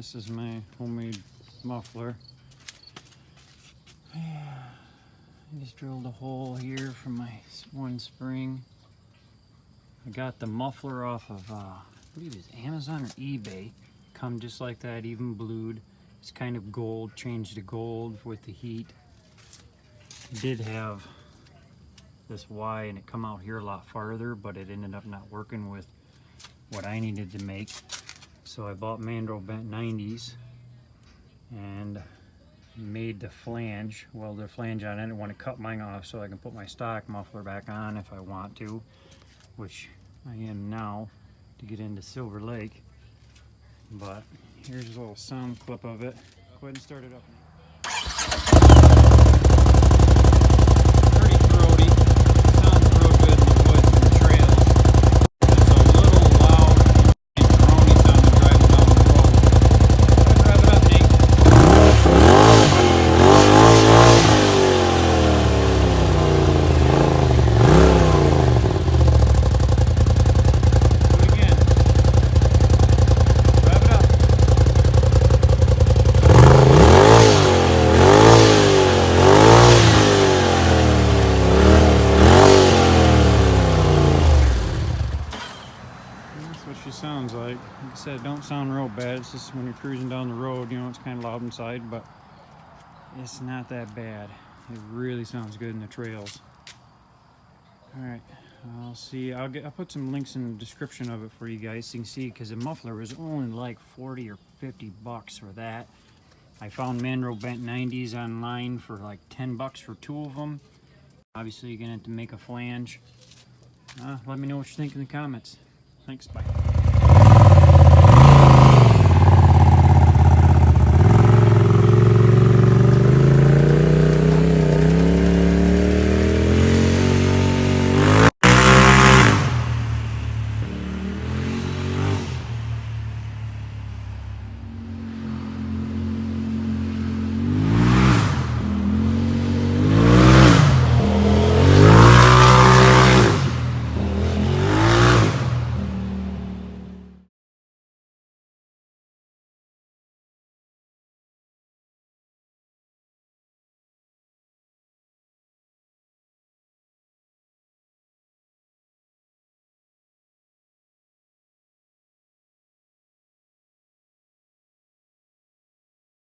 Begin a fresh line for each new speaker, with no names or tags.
This is my homemade muffler. I just drilled a hole here for my one spring. I got the muffler off of, I believe it's Amazon or eBay. Come just like that, even blued. It's kind of gold, changed to gold with the heat. It did have this Y and it come out here a lot farther, but it ended up not working with what I needed to make. So I bought mandrel bent 90s and made the flange, welded the flange on it. I want to cut mine off so I can put my stock muffler back on if I want to, which I am now to get into Silver Lake. But here's a little sound clip of it. Go ahead and start it up. Pretty throaty. Sounds real good in the woods and the trails. It's a little loud and drony sounding driving down the road. Go ahead and rev it up, Nate. Do it again. Rev it up. That's what she sounds like. Like I said, it don't sound real bad. It's just when you're cruising down the road, you know, it's kind of loud inside, but it's not that bad. It really sounds good in the trails. All right, I'll see. I'll put some links in the description of it for you guys so you can see, because the muffler was only like 40 or 50 bucks for that. I found mandrel bent 90s online for like 10 bucks for 2 of them. Obviously, you're gonna have to make a flange. Let me know what you think in the comments. Thanks, bye.